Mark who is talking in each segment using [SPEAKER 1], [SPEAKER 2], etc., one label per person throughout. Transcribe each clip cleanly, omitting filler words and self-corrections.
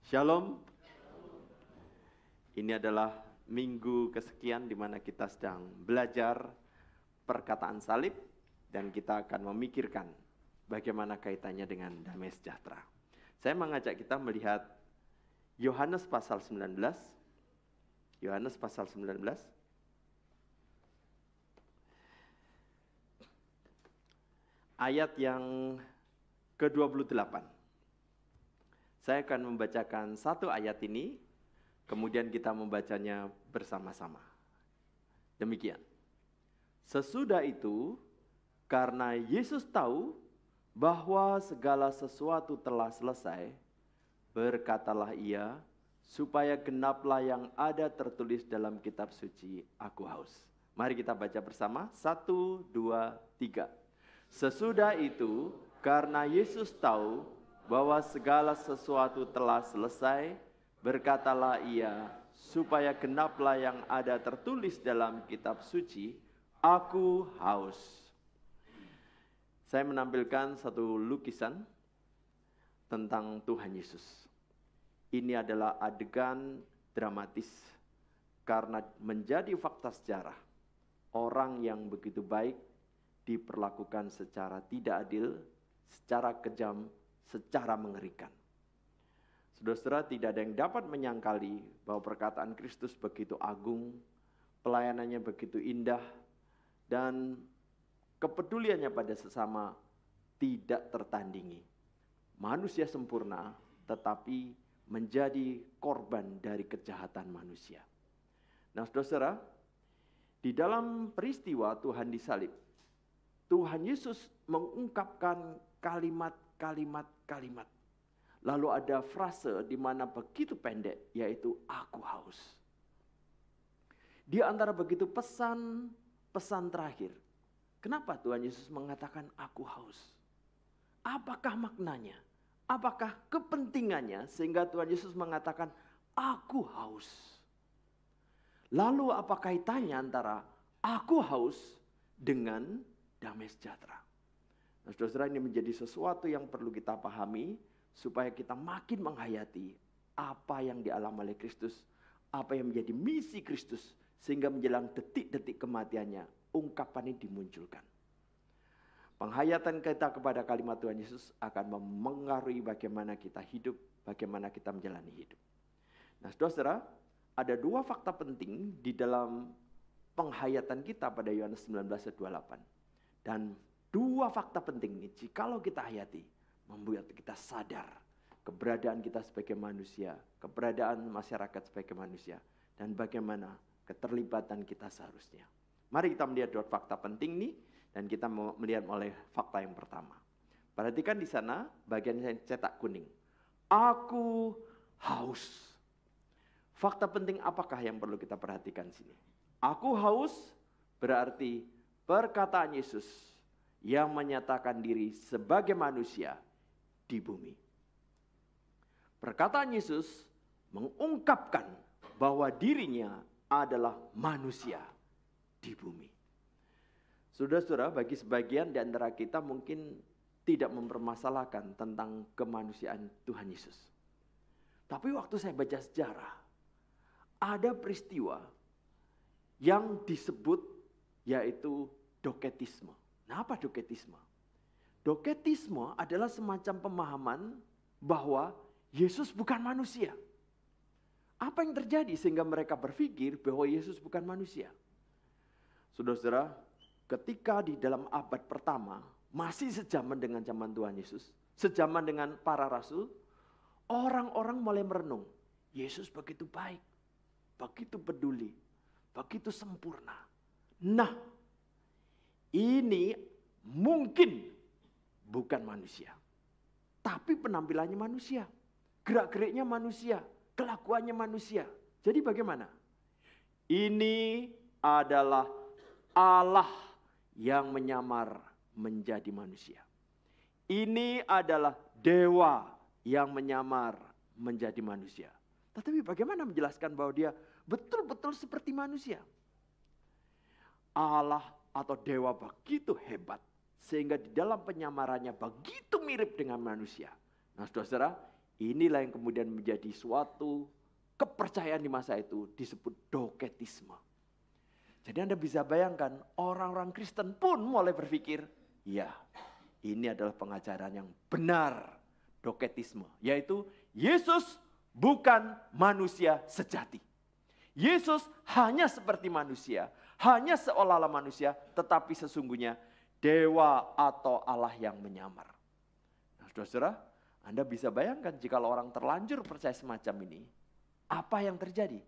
[SPEAKER 1] Shalom. Ini adalah minggu kesekian di mana kita sedang belajar perkataan salib dan kita akan memikirkan bagaimana kaitannya dengan damai sejahtera. Saya mengajak kita melihat Yohanes pasal 19. Yohanes pasal 19. Ayat yang ke-28. Saya akan membacakan satu ayat ini, kemudian kita membacanya bersama-sama. Demikian. Sesudah itu, karena Yesus tahu bahwa segala sesuatu telah selesai, berkatalah ia, supaya genaplah yang ada tertulis dalam kitab suci, aku haus. Mari kita baca bersama, 1, 2, 3. Sesudah itu, karena Yesus tahu bahwa segala sesuatu telah selesai, berkatalah ia, supaya genaplah yang ada tertulis dalam kitab suci, aku haus. Saya menampilkan satu lukisan tentang Tuhan Yesus. Ini adalah adegan dramatis karena menjadi fakta sejarah. Orang yang begitu baik diperlakukan secara tidak adil, secara kejam, secara mengerikan. Saudara-saudara, tidak ada yang dapat menyangkali bahwa perkataan Kristus begitu agung, pelayanannya begitu indah, dan kepeduliannya pada sesama tidak tertandingi. Manusia sempurna, tetapi menjadi korban dari kejahatan manusia. Nah, saudara-saudara, di dalam peristiwa Tuhan disalib, Tuhan Yesus mengungkapkan kalimat. Lalu ada frase di mana begitu pendek, yaitu aku haus. Di antara begitu pesan terakhir. Kenapa Tuhan Yesus mengatakan aku haus? Apakah maknanya? Apakah kepentingannya sehingga Tuhan Yesus mengatakan aku haus? Lalu apa kaitannya antara aku haus dengan damai sejahtera? Nah, saudara-saudara, ini menjadi sesuatu yang perlu kita pahami supaya kita makin menghayati apa yang dialami oleh Kristus, apa yang menjadi misi Kristus, sehingga menjelang detik-detik kematiannya, ungkapan ini dimunculkan. Penghayatan kita kepada kalimat Tuhan Yesus akan memengaruhi bagaimana kita hidup, bagaimana kita menjalani hidup. Nah, saudara-saudara, ada dua fakta penting di dalam penghayatan kita pada Yohanes 19:28. Dan dua fakta penting ini, jikalau kita hayati, membuat kita sadar keberadaan kita sebagai manusia, keberadaan masyarakat sebagai manusia, dan bagaimana keterlibatan kita seharusnya. Mari kita melihat dua fakta penting ini, dan kita melihat oleh fakta yang pertama. Perhatikan di sana, bagian yang cetak kuning. Aku haus. Fakta penting apakah yang perlu kita perhatikan sini? Aku haus berarti perkataan Yesus yang menyatakan diri sebagai manusia di bumi. Perkataan Yesus mengungkapkan bahwa dirinya adalah manusia di bumi. Saudara-saudara, bagi sebagian di antara kita mungkin tidak mempermasalahkan tentang kemanusiaan Tuhan Yesus. Tapi waktu saya baca sejarah, ada peristiwa yang disebut yaitu doketisme. Nah, apa doketisme? Doketisme adalah semacam pemahaman bahwa Yesus bukan manusia. Apa yang terjadi sehingga mereka berpikir bahwa Yesus bukan manusia? Saudara-saudara, ketika di dalam abad pertama, masih sejaman dengan zaman Tuhan Yesus, sejaman dengan para rasul, orang-orang mulai merenung, Yesus begitu baik, begitu peduli, begitu sempurna. Nah, ini mungkin bukan manusia, tapi penampilannya manusia, gerak-geriknya manusia, kelakuannya manusia. Jadi bagaimana? Ini adalah Allah yang menyamar menjadi manusia. Ini adalah dewa yang menyamar menjadi manusia. Tetapi bagaimana menjelaskan bahwa dia betul-betul seperti manusia? Allah atau dewa begitu hebat sehingga di dalam penyamarannya begitu mirip dengan manusia. Nah, saudara-saudara, Inilah yang kemudian menjadi suatu kepercayaan di masa itu disebut doketisme. Jadi Anda bisa bayangkan orang-orang Kristen pun mulai berpikir, ya ini adalah pengajaran yang benar, doketisme. Yaitu Yesus bukan manusia sejati. Yesus hanya seperti manusia, hanya seolah-olah manusia, tetapi sesungguhnya dewa atau Allah yang menyamar. Nah, saudara-saudara, Anda bisa bayangkan jika orang terlanjur percaya semacam ini, apa yang terjadi?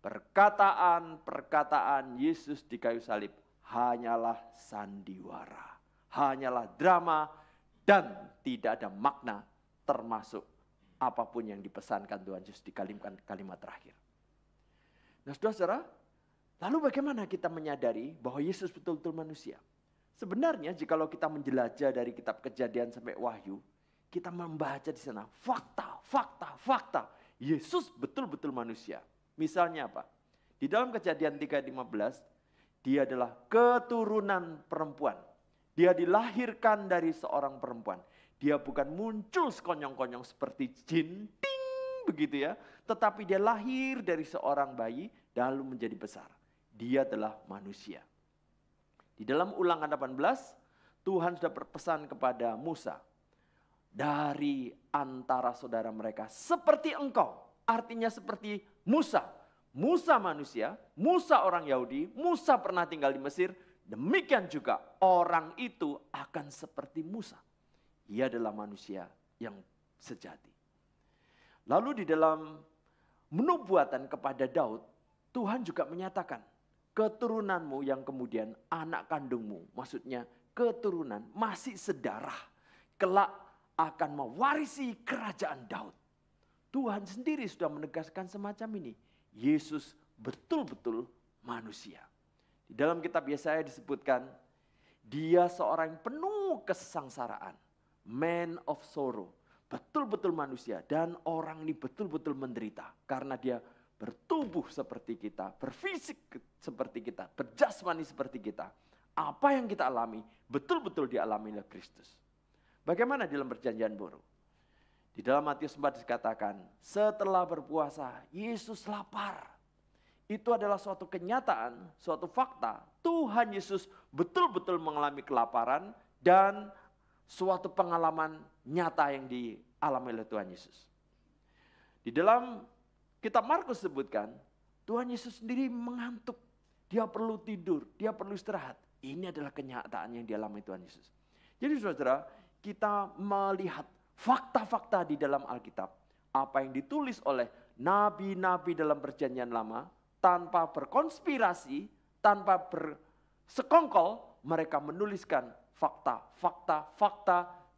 [SPEAKER 1] Perkataan Yesus di kayu salib hanyalah sandiwara, hanyalah drama, dan tidak ada makna termasuk apapun yang dipesankan Tuhan Yesus di kalimat terakhir. Nah, saudara-saudara, lalu bagaimana kita menyadari bahwa Yesus betul-betul manusia? Sebenarnya jikalau kita menjelajah dari kitab Kejadian sampai Wahyu, kita membaca di sana fakta. Yesus betul-betul manusia. Misalnya apa? Di dalam Kejadian 3:15, dia adalah keturunan perempuan. Dia dilahirkan dari seorang perempuan. Dia bukan muncul sekonyong-konyong seperti jin, ting, begitu ya. Tetapi dia lahir dari seorang bayi, lalu menjadi besar. Dia adalah manusia. Di dalam Ulangan 18, Tuhan sudah berpesan kepada Musa, dari antara saudara mereka seperti engkau. Artinya seperti Musa. Musa manusia, Musa orang Yahudi, Musa pernah tinggal di Mesir. Demikian juga orang itu akan seperti Musa. Ia adalah manusia yang sejati. Lalu di dalam nubuatan kepada Daud, Tuhan juga menyatakan, keturunanmu yang kemudian anak kandungmu, maksudnya keturunan masih sedarah, kelak akan mewarisi kerajaan Daud. Tuhan sendiri sudah menegaskan semacam ini. Yesus betul-betul manusia. Di dalam kitab Yesaya disebutkan, dia seorang yang penuh kesengsaraan. Man of sorrow. Betul-betul manusia. Dan orang ini betul-betul menderita. Karena dia bertubuh seperti kita. Berfisik seperti kita. Berjasmani seperti kita. Apa yang kita alami, betul-betul dialami oleh Kristus. Bagaimana dalam perjanjian baru? Di dalam Matius 4 dikatakan, setelah berpuasa, Yesus lapar. Itu adalah suatu kenyataan, suatu fakta. Tuhan Yesus betul-betul mengalami kelaparan dan suatu pengalaman nyata yang dialami oleh Tuhan Yesus. Di dalam kitab Markus sebutkan, Tuhan Yesus sendiri mengantuk. Dia perlu tidur, dia perlu istirahat. Ini adalah kenyataan yang dialami Tuhan Yesus. Jadi saudara, kita melihat fakta-fakta di dalam Alkitab. Apa yang ditulis oleh nabi-nabi dalam perjanjian lama, tanpa berkonspirasi, tanpa bersekongkol, mereka menuliskan fakta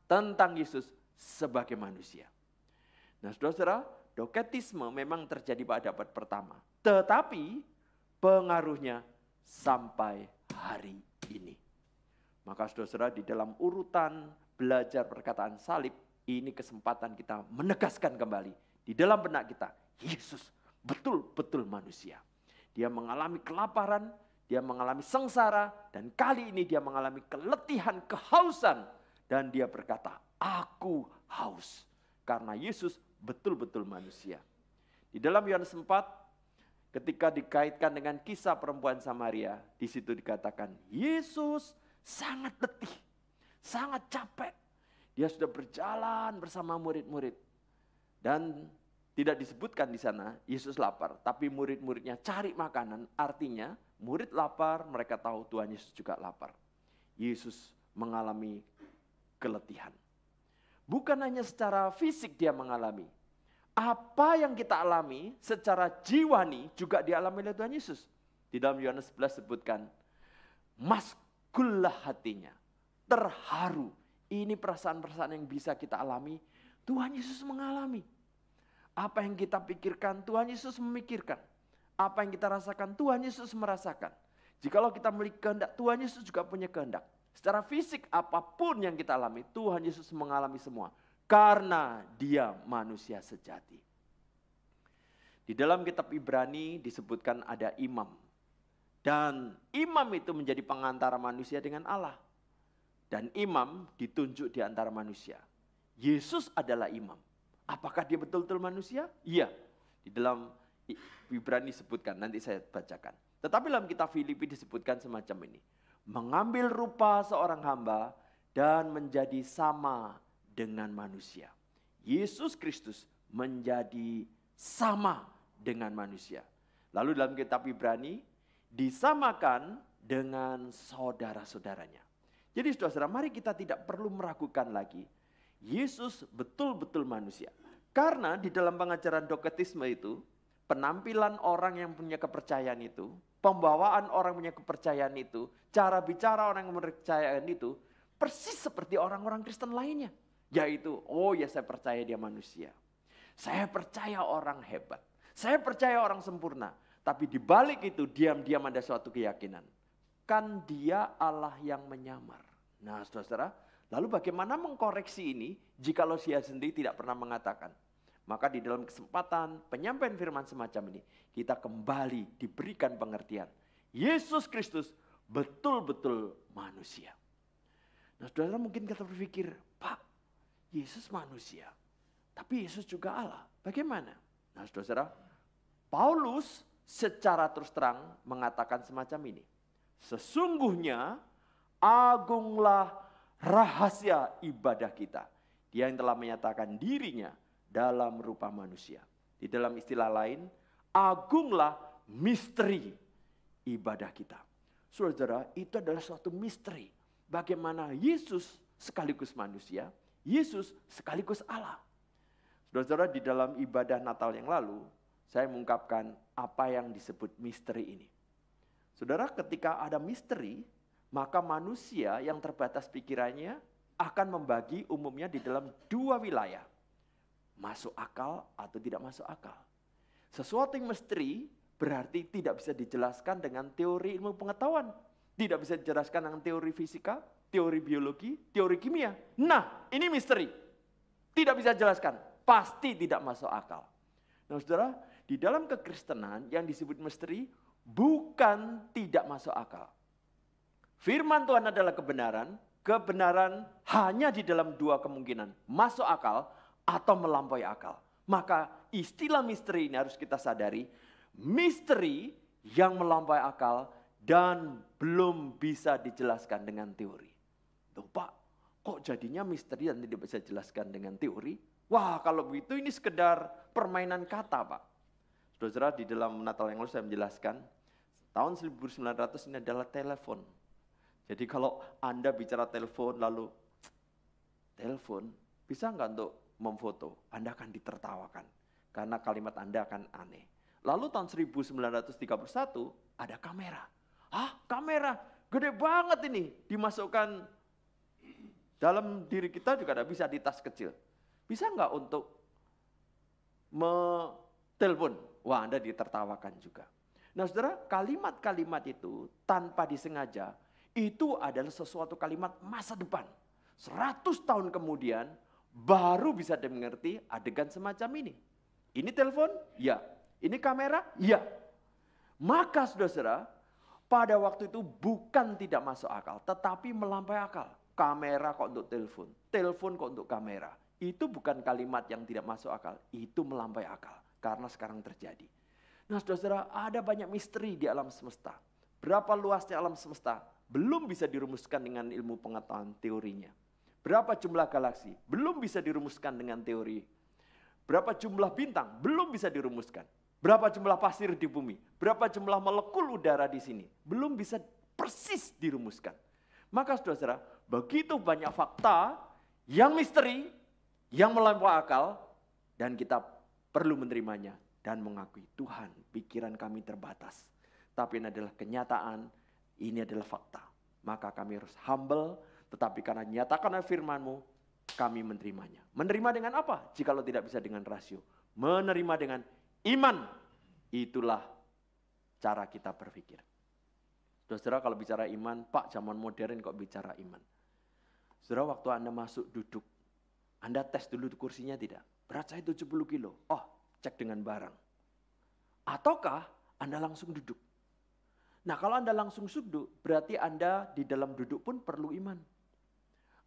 [SPEAKER 1] tentang Yesus sebagai manusia. Nah saudara-saudara, doketisme memang terjadi pada abad pertama. Tetapi pengaruhnya sampai hari ini. Maka saudara-saudara, di dalam urutan belajar perkataan salib, ini kesempatan kita menegaskan kembali di dalam benak kita, Yesus betul-betul manusia. Dia mengalami kelaparan, dia mengalami sengsara, dan kali ini dia mengalami keletihan, kehausan. Dan dia berkata, aku haus. Karena Yesus betul-betul manusia. Di dalam Yohanes 4, ketika dikaitkan dengan kisah perempuan Samaria, di situ dikatakan, Yesus sangat letih, sangat capek. Dia sudah berjalan bersama murid-murid. Dan tidak disebutkan di sana Yesus lapar, tapi murid-muridnya cari makanan. Artinya murid lapar, mereka tahu Tuhan Yesus juga lapar. Yesus mengalami keletihan. Bukan hanya secara fisik dia mengalami. Apa yang kita alami secara jiwani juga dialami oleh Tuhan Yesus. Di dalam Yohanes 11 sebutkan, maskullah hatinya, terharu. Ini perasaan-perasaan yang bisa kita alami, Tuhan Yesus mengalami. Apa yang kita pikirkan, Tuhan Yesus memikirkan. Apa yang kita rasakan, Tuhan Yesus merasakan. Jikalau kita memiliki kehendak, Tuhan Yesus juga punya kehendak. Secara fisik apapun yang kita alami, Tuhan Yesus mengalami semua. Karena dia manusia sejati. Di dalam kitab Ibrani disebutkan ada imam. Dan imam itu menjadi pengantara manusia dengan Allah. Dan imam ditunjuk di antara manusia. Yesus adalah imam. Apakah dia betul-betul manusia? Iya. Di dalam Ibrani disebutkan, nanti saya bacakan. Tetapi dalam kitab Filipi disebutkan semacam ini. Mengambil rupa seorang hamba dan menjadi sama dengan manusia. Yesus Kristus menjadi sama dengan manusia. Lalu dalam kitab Ibrani disamakan dengan saudara-saudaranya. Jadi saudara-saudara, mari kita tidak perlu meragukan lagi. Yesus betul-betul manusia. Karena di dalam pengajaran doketisme itu, penampilan orang yang punya kepercayaan itu, pembawaan orang punya kepercayaan itu, cara bicara orang yang punya kepercayaan itu, persis seperti orang-orang Kristen lainnya. Yaitu, oh ya saya percaya dia manusia. Saya percaya orang hebat. Saya percaya orang sempurna. Tapi di balik itu diam-diam ada suatu keyakinan. Kan dia Allah yang menyamar. Nah saudara-saudara, lalu bagaimana mengkoreksi ini jikalau dia sendiri tidak pernah mengatakan? Maka di dalam kesempatan penyampaian firman semacam ini, kita kembali diberikan pengertian. Yesus Kristus betul-betul manusia. Nah saudara mungkin kita berpikir, Pak, Yesus manusia. Tapi Yesus juga Allah. Bagaimana? Nah saudara, Paulus secara terus terang mengatakan semacam ini. Sesungguhnya agunglah rahasia ibadah kita. Dia yang telah menyatakan dirinya dalam rupa manusia. Di dalam istilah lain, agunglah misteri ibadah kita. Saudara, itu adalah suatu misteri. Bagaimana Yesus sekaligus manusia, Yesus sekaligus Allah. Saudara, di dalam ibadah Natal yang lalu, saya mengungkapkan apa yang disebut misteri ini. Saudara, ketika ada misteri, maka manusia yang terbatas pikirannya akan membagi umumnya di dalam dua wilayah. Masuk akal atau tidak masuk akal. Sesuatu yang misteri berarti tidak bisa dijelaskan dengan teori ilmu pengetahuan. Tidak bisa dijelaskan dengan teori fisika, teori biologi, teori kimia. Nah, ini misteri. Tidak bisa dijelaskan. Pasti tidak masuk akal. Nah saudara, di dalam kekristenan yang disebut misteri bukan tidak masuk akal. Firman Tuhan adalah kebenaran. Kebenaran hanya di dalam dua kemungkinan. Masuk akal atau melampaui akal. Maka istilah misteri ini harus kita sadari. Misteri yang melampaui akal dan belum bisa dijelaskan dengan teori. Tuh Pak, kok jadinya misteri dan tidak bisa dijelaskan dengan teori? Wah kalau begitu ini sekedar permainan kata Pak. Saudara, di dalam Natal yang lalu saya menjelaskan, tahun 1900 ini adalah telepon. Jadi kalau Anda bicara telepon lalu, telepon, bisa nggak untuk memfoto? Anda akan ditertawakan, karena kalimat Anda akan aneh. Lalu tahun 1931 ada kamera. Kamera, gede banget ini, dimasukkan dalam diri kita juga ada, bisa di tas kecil. Bisa nggak untuk telepon? Wah, Anda ditertawakan juga. Nah saudara, kalimat-kalimat itu tanpa disengaja, itu adalah sesuatu kalimat masa depan. 100 tahun kemudian, baru bisa dimengerti adegan semacam ini. Ini telepon? Ya. Ini kamera? Ya. Maka saudara, pada waktu itu bukan tidak masuk akal, tetapi melampaui akal. Kamera kok untuk telepon, telepon kok untuk kamera. Itu bukan kalimat yang tidak masuk akal, itu melampaui akal. Karena sekarang terjadi. Nah saudara, ada banyak misteri di alam semesta. Berapa luasnya alam semesta? Belum bisa dirumuskan dengan ilmu pengetahuan teorinya. Berapa jumlah galaksi? Belum bisa dirumuskan dengan teori. Berapa jumlah bintang? Belum bisa dirumuskan. Berapa jumlah pasir di bumi? Berapa jumlah molekul udara di sini? Belum bisa persis dirumuskan. Maka saudara, begitu banyak fakta yang misteri, yang melampaui akal, dan kita perlu menerimanya dan mengakui, Tuhan, pikiran kami terbatas. Tapi ini adalah kenyataan, ini adalah fakta. Maka kami harus humble, tetapi karena nyatakan firman-Mu, kami menerimanya. Menerima dengan apa? Jikalau tidak bisa dengan rasio. Menerima dengan iman. Itulah cara kita berpikir. Saudara, kalau bicara iman, Pak, zaman modern kok bicara iman. Saudara, waktu Anda masuk duduk, Anda tes dulu kursinya tidak? Berat saya 70 kilo. Oh, cek dengan barang. Ataukah Anda langsung duduk? Nah, kalau Anda langsung duduk, berarti Anda di dalam duduk pun perlu iman.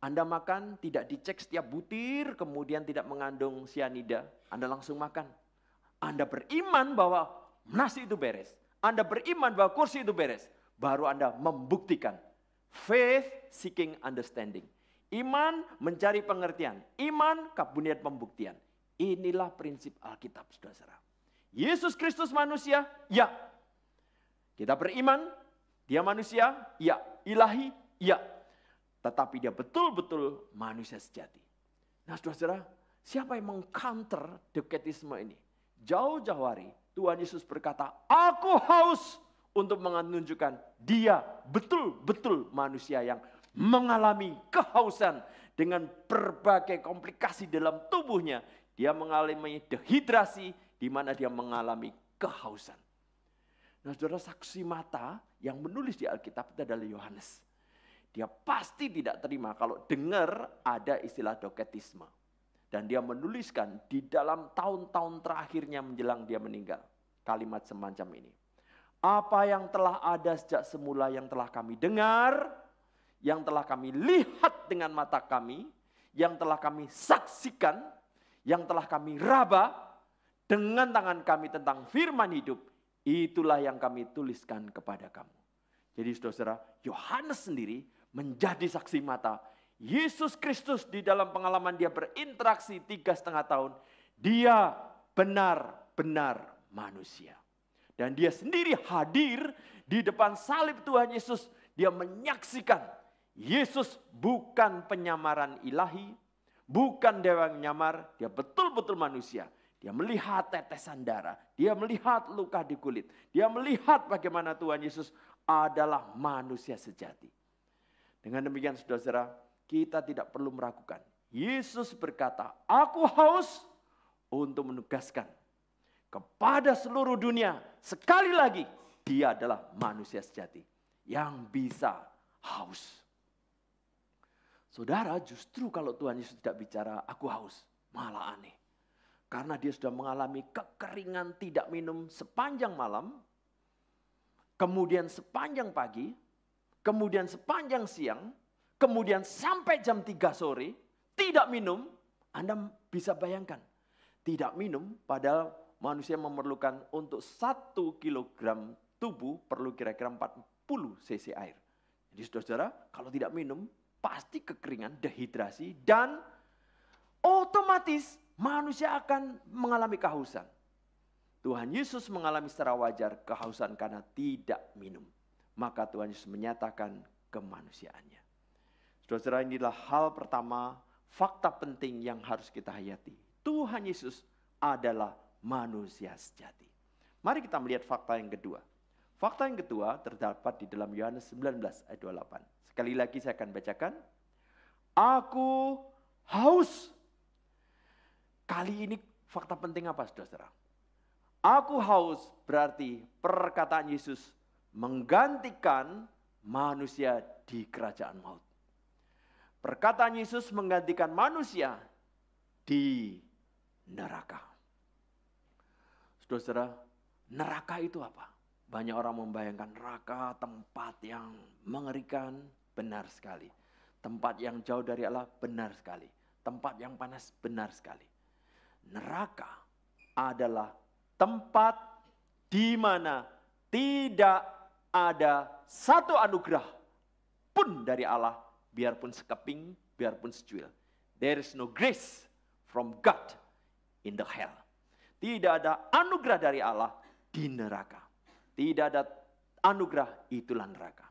[SPEAKER 1] Anda makan tidak dicek setiap butir, kemudian tidak mengandung sianida, Anda langsung makan. Anda beriman bahwa nasi itu beres. Anda beriman bahwa kursi itu beres. Baru Anda membuktikan. Faith seeking understanding. Iman mencari pengertian. Iman kabuniat pembuktian. Inilah prinsip Alkitab, saudara-saudara. Yesus Kristus manusia, ya. Kita beriman, dia manusia, ya. Ilahi, ya. Tetapi dia betul-betul manusia sejati. Nah, saudara-saudara, siapa yang mengcounter doketisme ini? Jauh-jauh hari, Tuhan Yesus berkata, aku haus, untuk menunjukkan dia betul-betul manusia yang mengalami kehausan dengan berbagai komplikasi dalam tubuhnya. Dia mengalami dehidrasi, di mana dia mengalami kehausan. Nah, saudara, saksi mata yang menulis di Alkitab itu adalah Yohanes. Dia pasti tidak terima kalau dengar ada istilah doketisme. Dan dia menuliskan di dalam tahun-tahun terakhirnya menjelang dia meninggal. Kalimat semacam ini. Apa yang telah ada sejak semula yang telah kami dengar, yang telah kami lihat dengan mata kami, yang telah kami saksikan, yang telah kami raba dengan tangan kami tentang firman hidup, itulah yang kami tuliskan kepada kamu. Jadi saudara, Yohanes sendiri menjadi saksi mata. Yesus Kristus di dalam pengalaman dia berinteraksi 3,5 tahun, dia benar-benar manusia. Dan dia sendiri hadir di depan salib Tuhan Yesus. Dia menyaksikan Yesus bukan penyamaran ilahi, bukan dewa yang nyamar, dia betul-betul manusia. Dia melihat tetesan darah, dia melihat luka di kulit, dia melihat bagaimana Tuhan Yesus adalah manusia sejati. Dengan demikian saudara-saudara, kita tidak perlu meragukan. Yesus berkata, aku haus, untuk menugaskan kepada seluruh dunia, sekali lagi, dia adalah manusia sejati yang bisa haus. Saudara, justru kalau Tuhan Yesus tidak bicara, aku haus, malah aneh. Karena dia sudah mengalami kekeringan tidak minum sepanjang malam, kemudian sepanjang pagi, kemudian sepanjang siang, kemudian sampai jam 3 sore, tidak minum. Anda bisa bayangkan, tidak minum padahal manusia memerlukan untuk 1 kilogram tubuh perlu kira-kira 40 cc air. Jadi saudara-saudara, kalau tidak minum pasti kekeringan, dehidrasi, dan otomatis manusia akan mengalami kehausan. Tuhan Yesus mengalami secara wajar kehausan karena tidak minum. Maka Tuhan Yesus menyatakan kemanusiaannya. Saudara-saudara, inilah hal pertama, fakta penting yang harus kita hayati. Tuhan Yesus adalah manusia sejati. Mari kita melihat fakta yang kedua. Fakta yang kedua terdapat di dalam Yohanes 19 ayat 28. Sekali lagi saya akan bacakan. Aku haus. Kali ini fakta penting apa, saudara-saudara? Aku haus berarti perkataan Yesus menggantikan manusia di kerajaan maut. Perkataan Yesus menggantikan manusia di neraka. Saudara-saudara, neraka itu apa? Banyak orang membayangkan neraka tempat yang mengerikan, benar sekali. Tempat yang jauh dari Allah, benar sekali. Tempat yang panas, benar sekali. Neraka adalah tempat di mana tidak ada satu anugerah pun dari Allah, biarpun sekeping, biarpun secuil. There is no grace from God in the hell. Tidak ada anugerah dari Allah di neraka. Tidak ada anugerah, itulah neraka.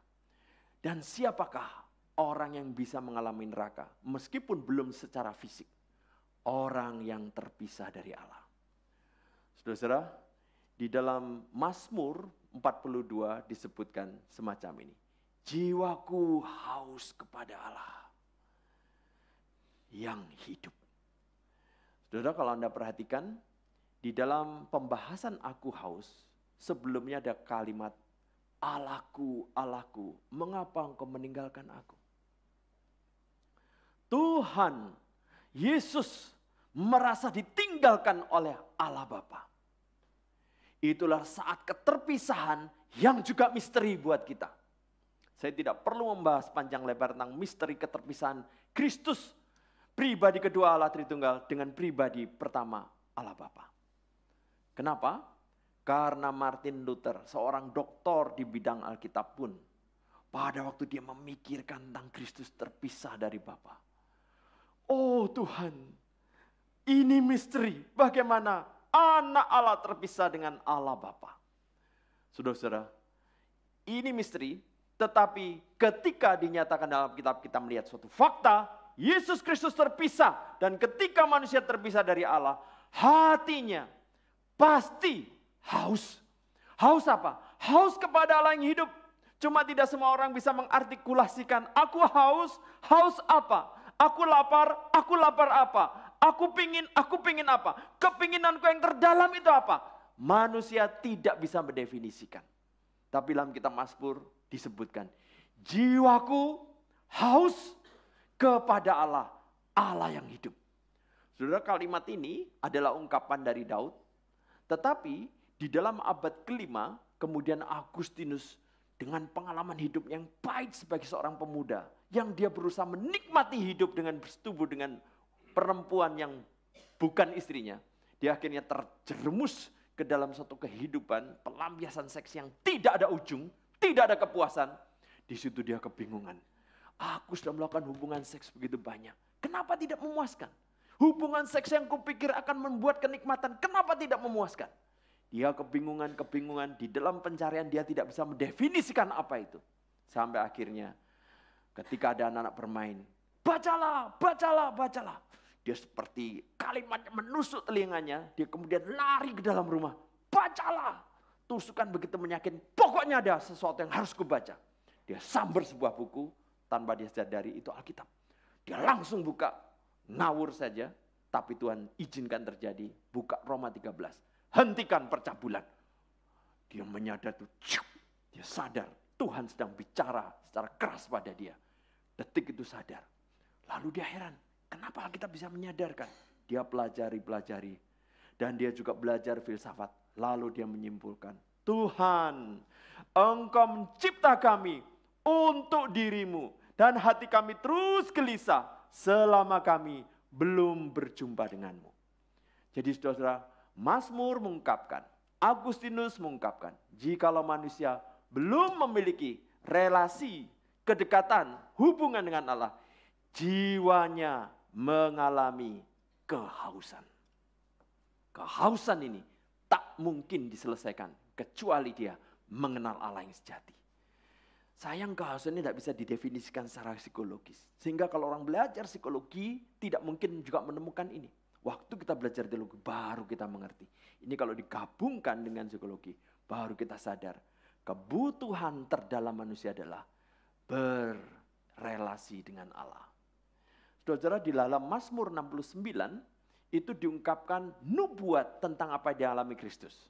[SPEAKER 1] Dan siapakah orang yang bisa mengalami neraka? Meskipun belum secara fisik. Orang yang terpisah dari Allah. Saudara-saudara, di dalam Mazmur 42 disebutkan semacam ini. Jiwaku haus kepada Allah yang hidup. Saudara, kalau Anda perhatikan, di dalam pembahasan aku haus, sebelumnya ada kalimat, Allahku, Allahku, mengapa engkau meninggalkan aku? Tuhan Yesus merasa ditinggalkan oleh Allah Bapa. Itulah saat keterpisahan yang juga misteri buat kita. Saya tidak perlu membahas panjang lebar tentang misteri keterpisahan Kristus, pribadi kedua Allah Tritunggal dengan pribadi pertama Allah Bapa. Kenapa? Karena Martin Luther, seorang doktor di bidang Alkitab pun, pada waktu dia memikirkan tentang Kristus terpisah dari Bapa. Oh Tuhan, ini misteri bagaimana anak Allah terpisah dengan Allah Bapa. Saudara-saudara, ini misteri, tetapi ketika dinyatakan dalam kitab kita melihat suatu fakta, Yesus Kristus terpisah, dan ketika manusia terpisah dari Allah, hatinya pasti haus. Haus apa? Haus kepada Allah yang hidup. Cuma tidak semua orang bisa mengartikulasikan, aku haus, haus apa? Aku lapar apa? Aku pingin apa? Kepinginanku yang terdalam itu apa? Manusia tidak bisa mendefinisikan. Tapi dalam kitab Mazmur disebutkan, jiwaku haus kepada Allah, Allah yang hidup. Saudara, kalimat ini adalah ungkapan dari Daud. Tetapi di dalam abad kelima, kemudian Agustinus dengan pengalaman hidup yang baik sebagai seorang pemuda, yang dia berusaha menikmati hidup dengan bersetubuh dengan perempuan yang bukan istrinya, dia akhirnya terjerumus ke dalam suatu kehidupan pelampiasan seks yang tidak ada ujung, tidak ada kepuasan. Di situ dia kebingungan. Aku sudah melakukan hubungan seks begitu banyak, kenapa tidak memuaskan? Hubungan seks yang kupikir akan membuat kenikmatan, kenapa tidak memuaskan? Dia kebingungan di dalam pencarian, dia tidak bisa mendefinisikan apa itu. Sampai akhirnya ketika ada anak-anak bermain, bacalah. Dia seperti kalimatnya menusuk telinganya, dia kemudian lari ke dalam rumah. Bacalah. Tusukan begitu menyakitkan, pokoknya ada sesuatu yang harus kubaca. Dia sambar sebuah buku, tanpa dia sadari itu Alkitab. Dia langsung buka, ngawur saja, tapi Tuhan izinkan terjadi. Buka Roma 13. Hentikan percabulan. Dia menyadar tuh, dia sadar Tuhan sedang bicara secara keras pada dia. Detik itu sadar. Lalu dia heran, kenapa kita bisa menyadarkan? Dia pelajari. Dan dia juga belajar filsafat. Lalu dia menyimpulkan, Tuhan, Engkau mencipta kami untuk dirimu. Dan hati kami terus gelisah selama kami belum berjumpa denganmu. Jadi saudara-saudara, Mazmur mengungkapkan, Agustinus mengungkapkan, jikalau manusia belum memiliki relasi, kedekatan, hubungan dengan Allah, jiwanya mengalami kehausan. Kehausan ini tak mungkin diselesaikan kecuali dia mengenal Allah yang sejati. Sayang, kehausan ini tidak bisa didefinisikan secara psikologis. Sehingga kalau orang belajar psikologi tidak mungkin juga menemukan ini. Waktu kita belajar teologi baru kita mengerti. Ini kalau digabungkan dengan psikologi baru kita sadar. Kebutuhan terdalam manusia adalah berrelasi dengan Allah. Saudara, di dalam Mazmur 69 itu diungkapkan nubuat tentang apa yang dialami Kristus.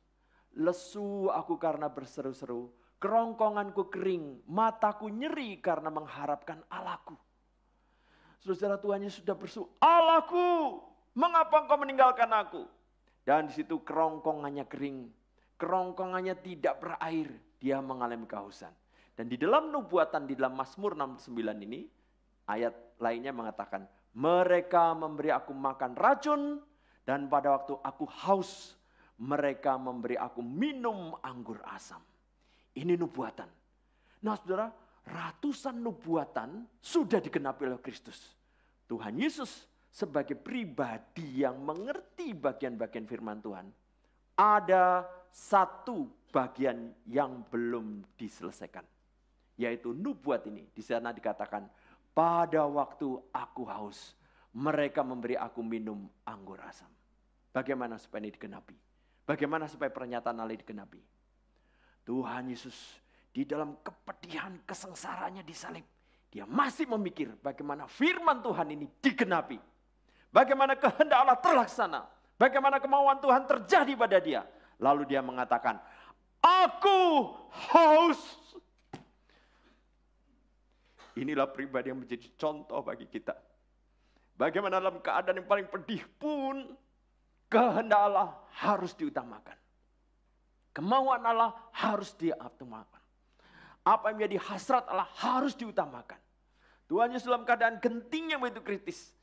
[SPEAKER 1] Lesu aku karena berseru-seru, kerongkonganku kering, mataku nyeri karena mengharapkan Allahku. Saudara, Tuhan Yesus sudah berseru, Allahku, mengapa engkau meninggalkan aku? Dan di situ kerongkongannya kering, kerongkongannya tidak berair, dia mengalami kehausan. Dan di dalam nubuatan di dalam Mazmur 69 ini, ayat lainnya mengatakan, mereka memberi aku makan racun, dan pada waktu aku haus, mereka memberi aku minum anggur asam. Ini nubuatan. Nah saudara, ratusan nubuatan sudah digenapi oleh Kristus. Tuhan Yesus sebagai pribadi yang mengerti bagian-bagian firman Tuhan, ada satu bagian yang belum diselesaikan, yaitu nubuat ini. Di sana dikatakan, pada waktu aku haus, mereka memberi aku minum anggur asam. Bagaimana supaya ini digenapi? Bagaimana supaya pernyataan Allah digenapi? Tuhan Yesus di dalam kepedihan kesengsaraannya disalib, dia masih memikir bagaimana firman Tuhan ini digenapi. Bagaimana kehendak Allah terlaksana. Bagaimana kemauan Tuhan terjadi pada dia. Lalu dia mengatakan, aku haus. Inilah pribadi yang menjadi contoh bagi kita. Bagaimana dalam keadaan yang paling pedih pun, kehendak Allah harus diutamakan. Kemauan Allah harus diutamakan. Apa yang menjadi hasrat Allah harus diutamakan. Tuhan Yesus dalam keadaan gentingnya begitu kritis,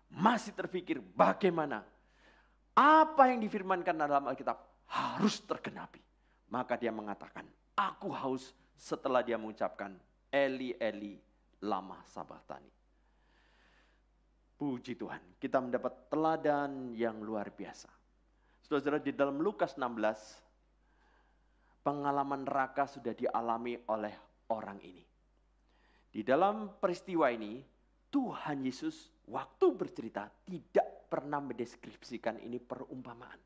[SPEAKER 1] masih terpikir bagaimana apa yang difirmankan dalam Alkitab harus tergenapi. Maka dia mengatakan, aku haus, setelah dia mengucapkan, Eli, Eli, lama sabachthani. Puji Tuhan, kita mendapat teladan yang luar biasa. Saudara-saudara, di dalam Lukas 16, pengalaman neraka sudah dialami oleh orang ini. Di dalam peristiwa ini, Tuhan Yesus waktu bercerita tidak pernah mendeskripsikan ini perumpamaan.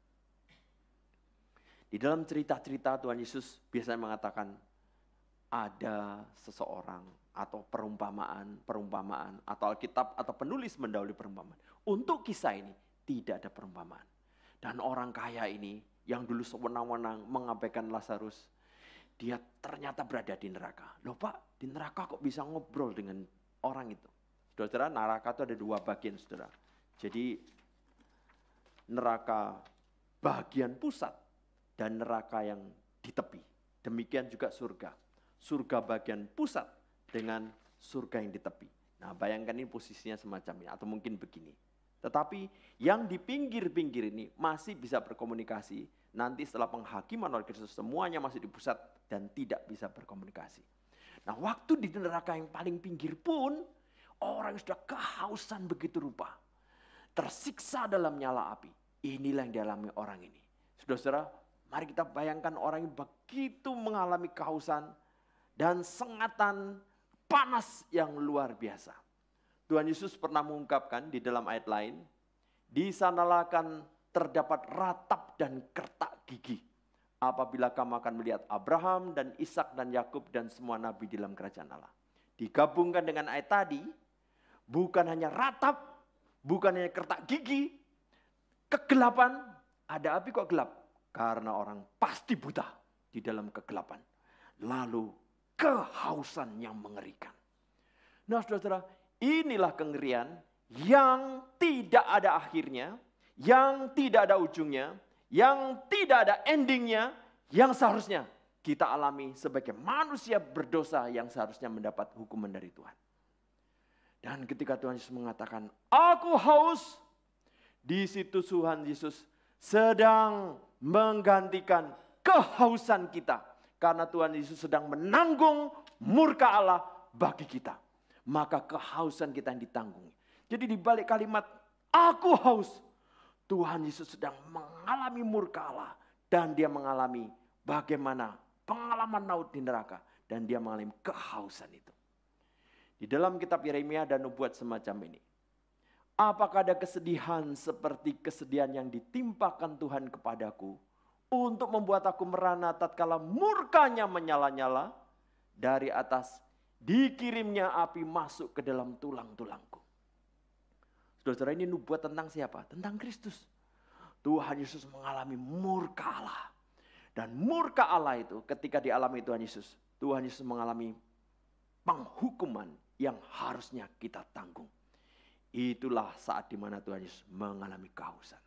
[SPEAKER 1] Di dalam cerita-cerita Tuhan Yesus biasanya mengatakan ada seseorang atau perumpamaan atau Alkitab atau penulis mendahului perumpamaan. Untuk kisah ini tidak ada perumpamaan. Dan orang kaya ini yang dulu sewenang-wenang mengabaikan Lazarus, dia ternyata berada di neraka. Loh Pak, di neraka kok bisa ngobrol dengan orang itu? Saudara, neraka itu ada dua bagian, saudara. Jadi neraka bagian pusat dan neraka yang di tepi. Demikian juga surga. Surga bagian pusat dengan surga yang di tepi. Nah, bayangkan ini posisinya semacam ini atau mungkin begini. Tetapi yang di pinggir-pinggir ini masih bisa berkomunikasi. Nanti setelah penghakiman oleh Kristus semuanya masih di pusat dan tidak bisa berkomunikasi. Nah, waktu di neraka yang paling pinggir pun orang yang sudah kehausan begitu rupa, tersiksa dalam nyala api. Inilah yang dialami orang ini. Saudara-saudara, mari kita bayangkan orang yang begitu mengalami kehausan dan sengatan panas yang luar biasa. Tuhan Yesus pernah mengungkapkan di dalam ayat lain, di sanalah akan terdapat ratap dan kertak gigi apabila kamu akan melihat Abraham dan Ishak dan Yakub dan semua nabi di dalam kerajaan Allah. Digabungkan dengan ayat tadi, bukan hanya ratap, bukan hanya kertak gigi, kegelapan. Ada api kok gelap? Karena orang pasti buta di dalam kegelapan. Lalu kehausan yang mengerikan. Nah, saudara-saudara, inilah kengerian yang tidak ada akhirnya, yang tidak ada ujungnya, yang tidak ada endingnya, yang seharusnya kita alami sebagai manusia berdosa yang seharusnya mendapat hukuman dari Tuhan. Dan ketika Tuhan Yesus mengatakan, aku haus, di situ Tuhan Yesus sedang menggantikan kehausan kita. Karena Tuhan Yesus sedang menanggung murka Allah bagi kita. Maka kehausan kita yang ditanggung. Jadi di balik kalimat, aku haus, Tuhan Yesus sedang mengalami murka Allah. Dan dia mengalami bagaimana pengalaman maut di neraka. Dan dia mengalami kehausan itu. Di dalam kitab Yeremia ada nubuat semacam ini. Apakah ada kesedihan seperti kesedihan yang ditimpakan Tuhan kepadaku untuk membuat aku merana tatkala murkanya menyala-nyala dari atas dikirimnya api masuk ke dalam tulang-tulangku. Saudara, ini nubuat tentang siapa? Tentang Kristus. Tuhan Yesus mengalami murka Allah. Dan murka Allah itu ketika dialami Tuhan Yesus mengalami penghukuman yang harusnya kita tanggung. Itulah saat di mana Tuhan Yesus mengalami kehausan.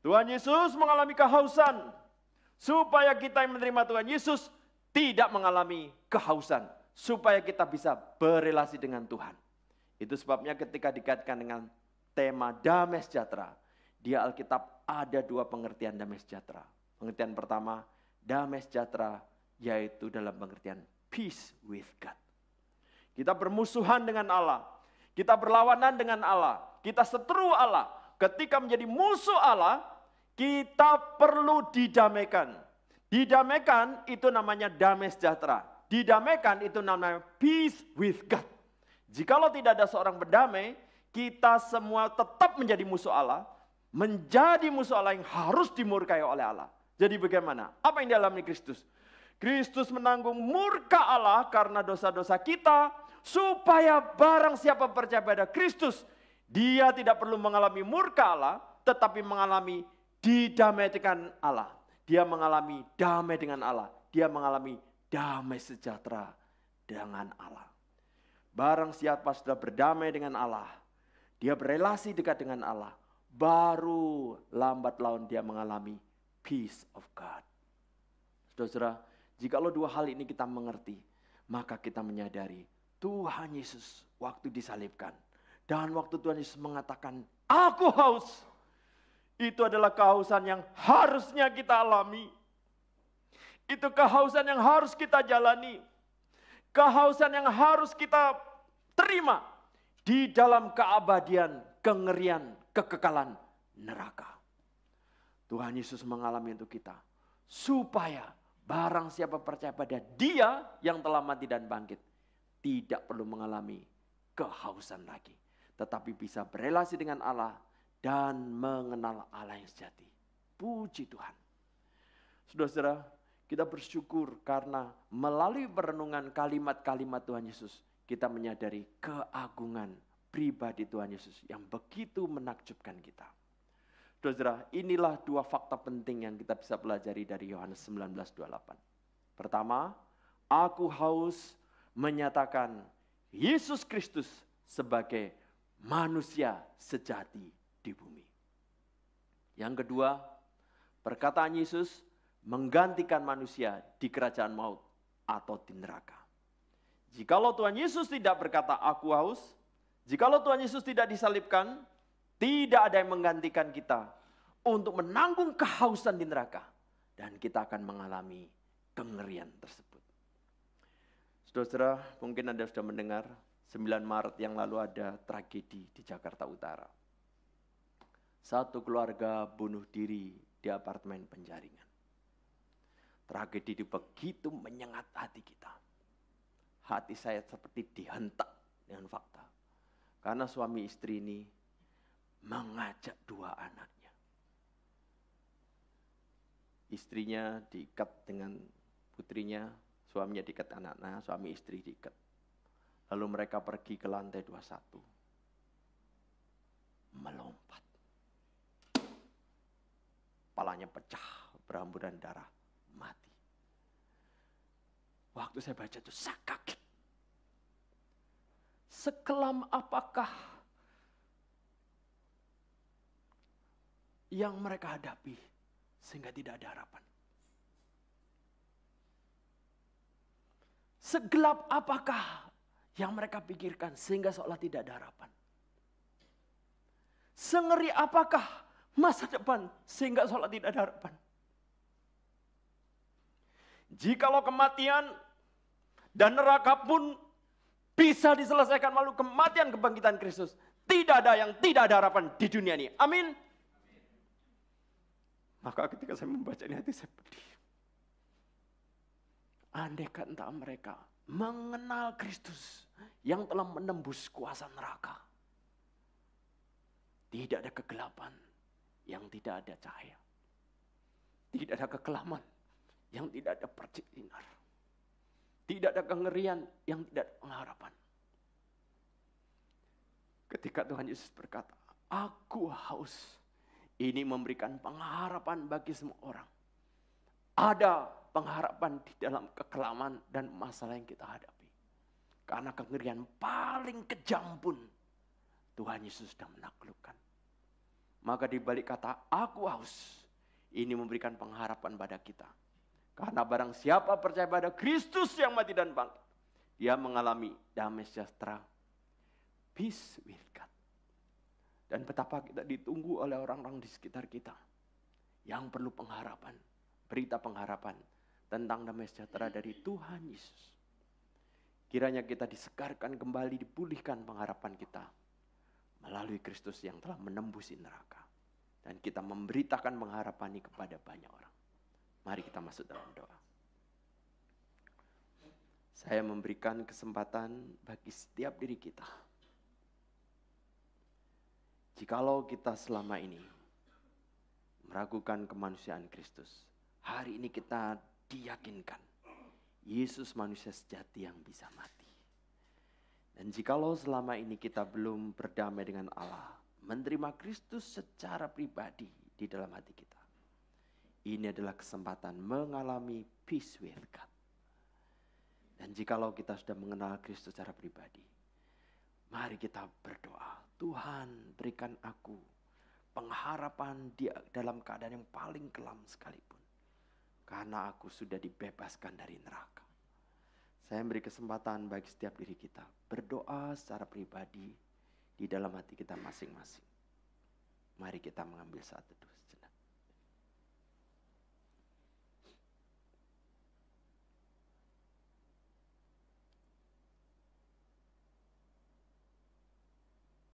[SPEAKER 1] Tuhan Yesus mengalami kehausan supaya kita yang menerima Tuhan Yesus tidak mengalami kehausan, supaya kita bisa berelasi dengan Tuhan. Itu sebabnya ketika dikaitkan dengan tema damai sejahtera, di Alkitab ada dua pengertian damai sejahtera. Pengertian pertama, damai sejahtera yaitu dalam pengertian peace with God. Kita bermusuhan dengan Allah. Kita berlawanan dengan Allah. Kita seteru Allah. Ketika menjadi musuh Allah, kita perlu didamaikan. Didamaikan itu namanya damai sejahtera. Didamaikan itu namanya peace with God. Jikalau tidak ada seorang berdamai, kita semua tetap menjadi musuh Allah. Menjadi musuh Allah yang harus dimurkai oleh Allah. Jadi bagaimana? Apa yang dialami Kristus? Kristus menanggung murka Allah karena dosa-dosa kita, supaya barang siapa percaya pada Kristus, dia tidak perlu mengalami murka Allah, tetapi mengalami didamaikan Allah. Dia mengalami damai dengan Allah. Dia mengalami damai sejahtera dengan Allah. Barang siapa sudah berdamai dengan Allah, dia berelasi dekat dengan Allah, baru lambat laun dia mengalami peace of God. Saudara, jikalau dua hal ini kita mengerti, maka kita menyadari Tuhan Yesus waktu disalibkan. Dan waktu Tuhan Yesus mengatakan, aku haus. Itu adalah kehausan yang harusnya kita alami. Itu kehausan yang harus kita jalani. Kehausan yang harus kita terima di dalam keabadian, kengerian, kekekalan neraka. Tuhan Yesus mengalami untuk kita. Supaya barang siapa percaya pada Dia yang telah mati dan bangkit, tidak perlu mengalami kehausan lagi. Tetapi bisa berelasi dengan Allah dan mengenal Allah yang sejati. Puji Tuhan. Saudara-saudara, kita bersyukur karena melalui perenungan kalimat-kalimat Tuhan Yesus, kita menyadari keagungan pribadi Tuhan Yesus yang begitu menakjubkan kita. Saudara, inilah dua fakta penting yang kita bisa pelajari dari Yohanes 19:28. Pertama, aku haus menyatakan Yesus Kristus sebagai manusia sejati di bumi. Yang kedua, perkataan Yesus menggantikan manusia di kerajaan maut atau di neraka. Jikalau Tuhan Yesus tidak berkata aku haus, jikalau Tuhan Yesus tidak disalibkan, tidak ada yang menggantikan kita untuk menanggung kehausan di neraka. Dan kita akan mengalami kengerian tersebut. Saudara, mungkin Anda sudah mendengar 9 Maret yang lalu ada tragedi di Jakarta Utara. Satu keluarga bunuh diri di apartemen Penjaringan. Tragedi itu begitu menyengat hati kita. Hati saya seperti dihentak dengan fakta. Karena suami istri ini mengajak 2 anaknya. Istrinya diikat dengan putrinya, suaminya diikat anaknya, suami istri diikat. Lalu mereka pergi ke lantai 21. Melompat. Kepalanya pecah, berhamburan darah, mati. Waktu saya baca itu, saya kaget. Sekelam apakah yang mereka hadapi sehingga tidak ada harapan? Segelap apakah yang mereka pikirkan sehingga seolah tidak ada harapan? Sengeri apakah masa depan sehingga seolah tidak ada harapan? Jikalau kematian dan neraka pun bisa diselesaikan melalui kematian kebangkitan Kristus, tidak ada yang tidak ada harapan di dunia ini. Amin. Maka ketika saya membaca ini, hati saya pedih. Andai kata mereka mengenal Kristus yang telah menembus kuasa neraka, tidak ada kegelapan yang tidak ada cahaya. Tidak ada kekelaman yang tidak ada percik sinar. Tidak ada kengerian yang tidak ada pengharapan. Ketika Tuhan Yesus berkata, aku haus. Ini memberikan pengharapan bagi semua orang. Ada pengharapan di dalam kekelaman dan masalah yang kita hadapi. Karena kengerian paling kejam pun Tuhan Yesus sudah menaklukkan. Maka di balik kata aku haus, ini memberikan pengharapan pada kita. Karena barang siapa percaya pada Kristus yang mati dan bangkit, dia mengalami damai sejahtera, peace with God. Dan betapa kita ditunggu oleh orang-orang di sekitar kita yang perlu pengharapan, berita pengharapan tentang damai sejahtera dari Tuhan Yesus. Kiranya kita disegarkan kembali, dipulihkan pengharapan kita melalui Kristus yang telah menembus neraka. Dan kita memberitakan pengharapan ini kepada banyak orang. Mari kita masuk dalam doa. Saya memberikan kesempatan bagi setiap diri kita. Jikalau kita selama ini meragukan kemanusiaan Kristus, hari ini kita diyakinkan Yesus manusia sejati yang bisa mati. Dan jikalau selama ini kita belum berdamai dengan Allah, menerima Kristus secara pribadi di dalam hati kita, ini adalah kesempatan mengalami peace with God. Dan jikalau kita sudah mengenal Kristus secara pribadi, mari kita berdoa, Tuhan berikan aku pengharapan di dalam keadaan yang paling kelam sekalipun. Karena aku sudah dibebaskan dari neraka. Saya beri kesempatan bagi setiap diri kita berdoa secara pribadi di dalam hati kita masing-masing. Mari kita mengambil saat teduh.